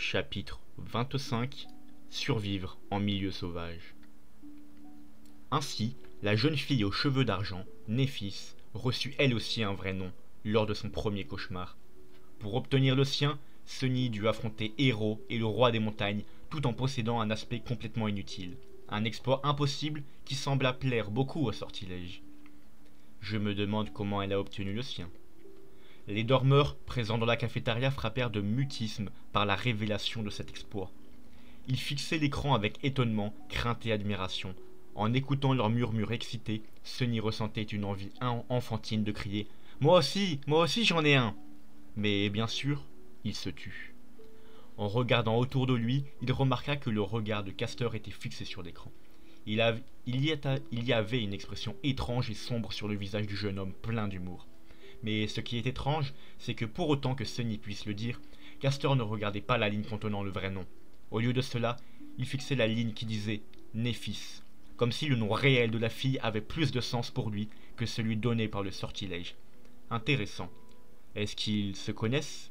Chapitre 25. Survivre en milieu sauvage. Ainsi, la jeune fille aux cheveux d'argent, Néphis, reçut elle aussi un vrai nom, lors de son premier cauchemar. Pour obtenir le sien, Sunny dut affronter Héros et le roi des montagnes, tout en possédant un aspect complètement inutile. Un exploit impossible qui sembla plaire beaucoup au sortilège. Je me demande comment elle a obtenu le sien. Les dormeurs présents dans la cafétéria frappèrent de mutisme par la révélation de cet exploit. Ils fixaient l'écran avec étonnement, crainte et admiration. En écoutant leurs murmures excités, Sunny ressentait une envie enfantine de crier « Moi aussi j'en ai un !» Mais bien sûr, il se tut. En regardant autour de lui, il remarqua que le regard de Castor était fixé sur l'écran. Il y avait une expression étrange et sombre sur le visage du jeune homme plein d'humour. Mais ce qui est étrange, c'est que pour autant que Sunny puisse le dire, Castor ne regardait pas la ligne contenant le vrai nom. Au lieu de cela, il fixait la ligne qui disait « Néphis », comme si le nom réel de la fille avait plus de sens pour lui que celui donné par le sortilège. Intéressant. Est-ce qu'ils se connaissent?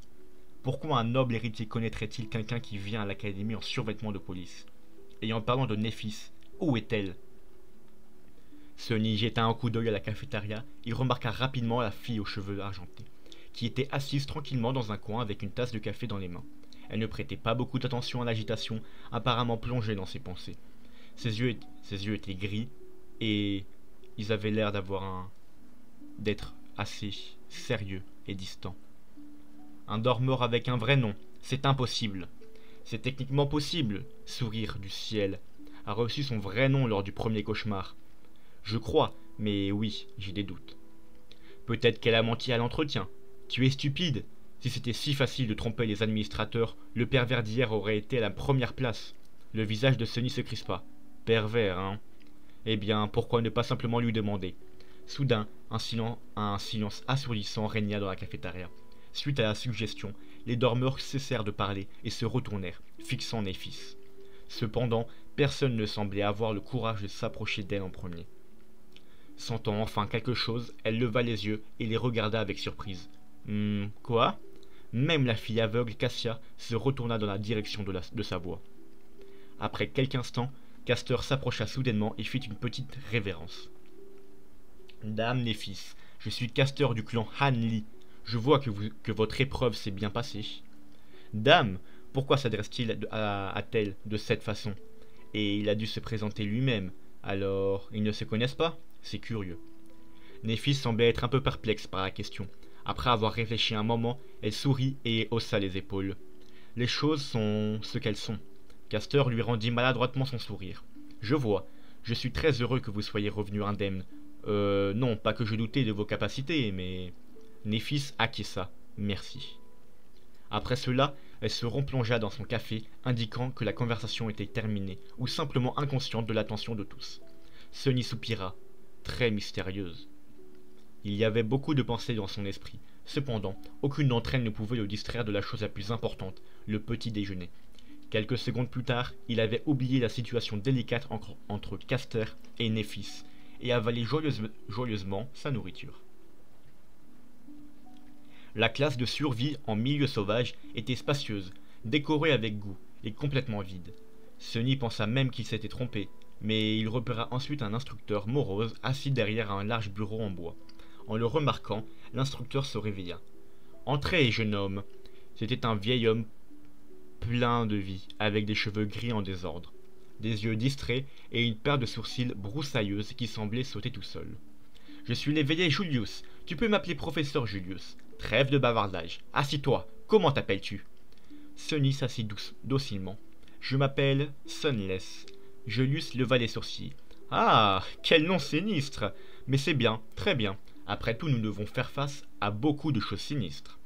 Pourquoi un noble héritier connaîtrait-il quelqu'un qui vient à l'académie en survêtement de police? Et en parlant de Néphis, où est-elle? Sunny jeta un coup d'œil à la cafétéria et remarqua rapidement la fille aux cheveux argentés, qui était assise tranquillement dans un coin avec une tasse de café dans les mains. Elle ne prêtait pas beaucoup d'attention à l'agitation, apparemment plongée dans ses pensées. Ses yeux étaient gris et ils avaient l'air d'être assez sérieux et distants. Un dormeur avec un vrai nom, c'est impossible. C'est techniquement possible. Sourire du ciel a reçu son vrai nom lors du premier cauchemar. Je crois, mais oui, j'ai des doutes. Peut-être qu'elle a menti à l'entretien. Tu es stupide. Si c'était si facile de tromper les administrateurs, le pervers d'hier aurait été à la première place. Le visage de Sunny se crispa. Pervers, hein? Eh bien, pourquoi ne pas simplement lui demander? Soudain, un silence assourdissant régna dans la cafétéria. Suite à la suggestion, les dormeurs cessèrent de parler et se retournèrent, fixant Néphis. Cependant, personne ne semblait avoir le courage de s'approcher d'elle en premier. Sentant enfin quelque chose, elle leva les yeux et les regarda avec surprise. Quoi? Même la fille aveugle Cassia se retourna dans la direction de sa voix. Après quelques instants, Castor s'approcha soudainement et fit une petite révérence. Dame Néphis, je suis Castor du clan Han Li. Je vois que votre épreuve s'est bien passée. Dame, pourquoi s'adresse-t-il à-t-elle de cette façon? Et il a dû se présenter lui-même. Alors, ils ne se connaissent pas? C'est curieux. Néphis semblait être un peu perplexe par la question. Après avoir réfléchi un moment, elle sourit et haussa les épaules. Les choses sont ce qu'elles sont. Castor lui rendit maladroitement son sourire. Je vois. Je suis très heureux que vous soyez revenu indemne. Non, pas que je doutais de vos capacités, mais... Néphis acquiesça. Merci. Après cela, elle se replongea dans son café, indiquant que la conversation était terminée, ou simplement inconsciente de l'attention de tous. Sunny soupira. Très mystérieuse. Il y avait beaucoup de pensées dans son esprit. Cependant, aucune d'entre elles ne pouvait le distraire de la chose la plus importante, le petit déjeuner. Quelques secondes plus tard, il avait oublié la situation délicate entre Castor et Néphis, et avalé joyeusement sa nourriture. La classe de survie en milieu sauvage était spacieuse, décorée avec goût, et complètement vide. Sunny pensa même qu'il s'était trompé, mais il repéra ensuite un instructeur morose assis derrière un large bureau en bois. En le remarquant, l'instructeur se réveilla. « Entrez, jeune homme !» C'était un vieil homme plein de vie, avec des cheveux gris en désordre, des yeux distraits et une paire de sourcils broussailleuse qui semblait sauter tout seul. « Je suis l'éveillé Julius. Tu peux m'appeler professeur Julius. Trêve de bavardage. Assis-toi. Comment t'appelles-tu » Sunny s'assit docilement. « Je m'appelle Sunless. » Julius leva les sourcils. « Ah, quel nom sinistre! Mais c'est bien, très bien. Après tout, nous devons faire face à beaucoup de choses sinistres. »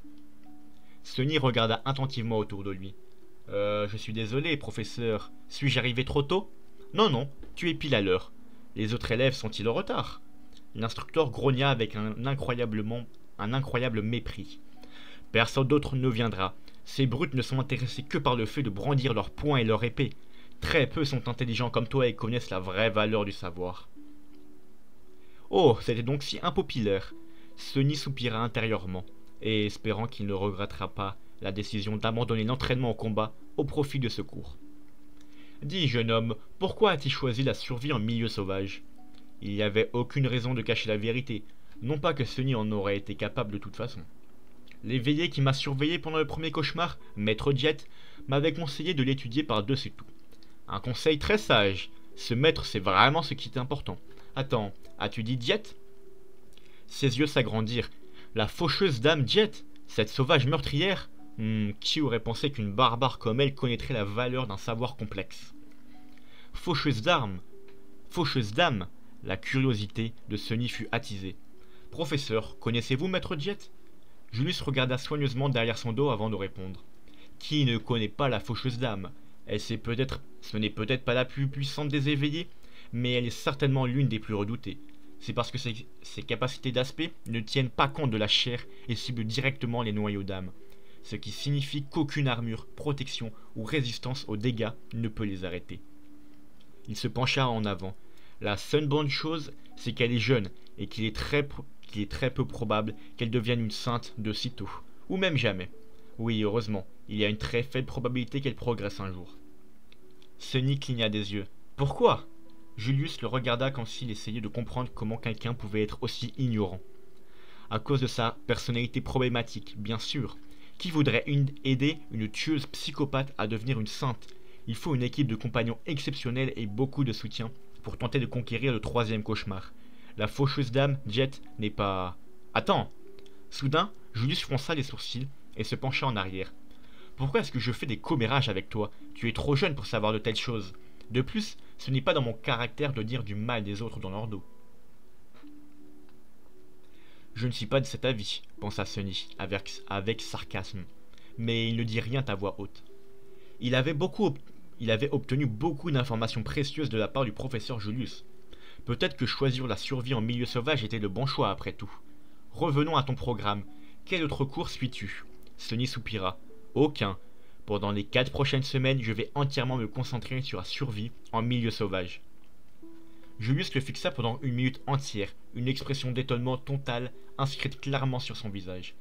Sunny regarda attentivement autour de lui. Je suis désolé, professeur. Suis-je arrivé trop tôt? Non, non, tu es pile à l'heure. Les autres élèves sont-ils en retard? L'instructeur grogna avec un incroyable mépris. Personne d'autre ne viendra. Ces brutes ne sont intéressés que par le fait de brandir leurs poings et leur épée. Très peu sont intelligents comme toi et connaissent la vraie valeur du savoir. Oh, c'était donc si impopulaire. Sunny soupira intérieurement, et espérant qu'il ne regrettera pas la décision d'abandonner l'entraînement au combat au profit de ce cours. Dis, jeune homme, pourquoi as-tu choisi la survie en milieu sauvage? Il n'y avait aucune raison de cacher la vérité, non pas que Sunny en aurait été capable de toute façon. L'éveillé qui m'a surveillé pendant le premier cauchemar, Maître Jet, m'avait conseillé de l'étudier par-dessus tout. Un conseil très sage. Ce maître, c'est vraiment ce qui est important. Attends, as-tu dit Jet? Ses yeux s'agrandirent. La faucheuse dame Jet, cette sauvage meurtrière? Qui aurait pensé qu'une barbare comme elle connaîtrait la valeur d'un savoir complexe? Faucheuse dame, la curiosité de Sunny fut attisée. Professeur, connaissez-vous Maître Jet? Julius regarda soigneusement derrière son dos avant de répondre. Qui ne connaît pas la faucheuse dame? Ce n'est peut-être pas la plus puissante des éveillés, mais elle est certainement l'une des plus redoutées. C'est parce que ses capacités d'aspect ne tiennent pas compte de la chair et ciblent directement les noyaux d'âme, ce qui signifie qu'aucune armure, protection ou résistance aux dégâts ne peut les arrêter. Il se pencha en avant. La seule bonne chose, c'est qu'elle est jeune et qu'il est très peu probable qu'elle devienne une sainte de sitôt, ou même jamais. Oui, heureusement, il y a une très faible probabilité qu'elle progresse un jour. Sunny cligna des yeux. Pourquoi? Julius le regarda comme s'il essayait de comprendre comment quelqu'un pouvait être aussi ignorant. À cause de sa personnalité problématique, bien sûr. Qui voudrait aider une tueuse psychopathe à devenir une sainte? Il faut une équipe de compagnons exceptionnels et beaucoup de soutien pour tenter de conquérir le troisième cauchemar. La faucheuse dame, Jet, n'est pas... Attends! Soudain, Julius fronça les sourcils et se pencha en arrière. Pourquoi est-ce que je fais des commérages avec toi? Tu es trop jeune pour savoir de telles choses. De plus, ce n'est pas dans mon caractère de dire du mal des autres dans leur dos. Je ne suis pas de cet avis, pensa Sunny avec sarcasme. Mais il ne dit rien à voix haute. Il avait obtenu beaucoup d'informations précieuses de la part du professeur Julius. Peut-être que choisir la survie en milieu sauvage était le bon choix après tout. Revenons à ton programme. Quel autre cours suis-tu? Sunny soupira. Aucun. Pendant les 4 prochaines semaines, je vais entièrement me concentrer sur la survie en milieu sauvage. Julius le fixa pendant une minute entière, une expression d'étonnement total inscrite clairement sur son visage.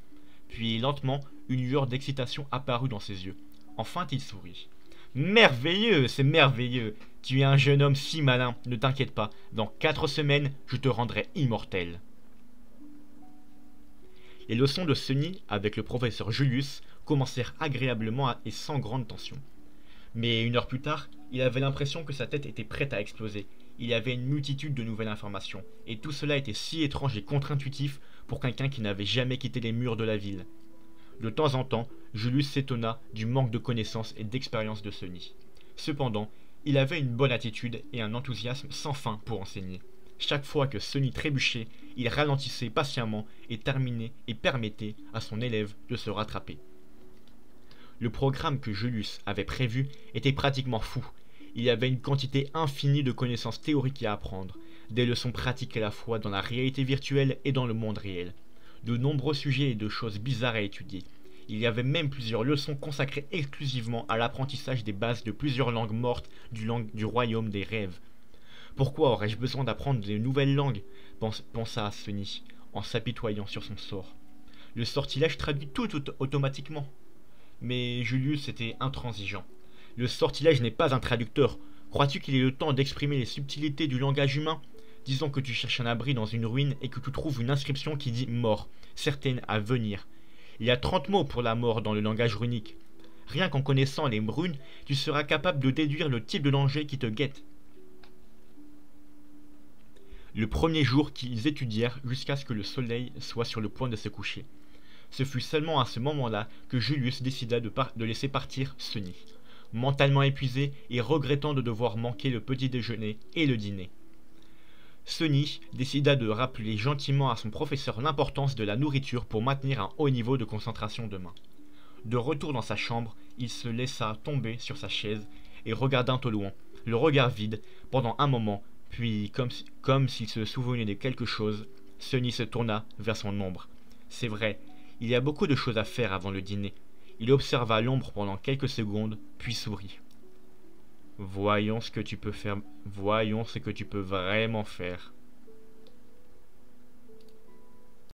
Puis lentement, une lueur d'excitation apparut dans ses yeux. Enfin, il sourit. Merveilleux, c'est merveilleux. Tu es un jeune homme si malin, ne t'inquiète pas. Dans 4 semaines, je te rendrai immortel. Les leçons de Sunny avec le professeur Julius commencèrent agréablement et sans grande tension. Mais 1 heure plus tard, il avait l'impression que sa tête était prête à exploser. Il y avait une multitude de nouvelles informations, et tout cela était si étrange et contre-intuitif pour quelqu'un qui n'avait jamais quitté les murs de la ville. De temps en temps, Julius s'étonna du manque de connaissances et d'expérience de Sunny. Cependant, il avait une bonne attitude et un enthousiasme sans fin pour enseigner. Chaque fois que Sunny trébuchait, il ralentissait patiemment et permettait à son élève de se rattraper. Le programme que Julius avait prévu était pratiquement fou. Il y avait une quantité infinie de connaissances théoriques à apprendre, des leçons pratiques à la fois dans la réalité virtuelle et dans le monde réel. De nombreux sujets et de choses bizarres à étudier. Il y avait même plusieurs leçons consacrées exclusivement à l'apprentissage des bases de plusieurs langues mortes du royaume des rêves. Pourquoi aurais-je besoin d'apprendre de nouvelles langues? Pensa Sunny, en s'apitoyant sur son sort. Le sortilège traduit tout automatiquement. Mais Julius était intransigeant. Le sortilège n'est pas un traducteur. Crois-tu qu'il ait le temps d'exprimer les subtilités du langage humain? Disons que tu cherches un abri dans une ruine et que tu trouves une inscription qui dit « mort », certaine à venir. Il y a 30 mots pour la mort dans le langage runique. Rien qu'en connaissant les runes, tu seras capable de déduire le type de danger qui te guette. Le premier jour qu'ils étudièrent jusqu'à ce que le soleil soit sur le point de se coucher. Ce fut seulement à ce moment-là que Julius décida de laisser partir Sunny, mentalement épuisé et regrettant de devoir manquer le petit déjeuner et le dîner. Sunny décida de rappeler gentiment à son professeur l'importance de la nourriture pour maintenir un haut niveau de concentration demain. De retour dans sa chambre, il se laissa tomber sur sa chaise et regarda au loin, le regard vide, pendant un moment, puis, comme s'il se souvenait de quelque chose, Sunny se tourna vers son ombre. C'est vrai, il y a beaucoup de choses à faire avant le dîner. Il observa l'ombre pendant quelques secondes, puis sourit. Voyons ce que tu peux faire. Voyons ce que tu peux vraiment faire.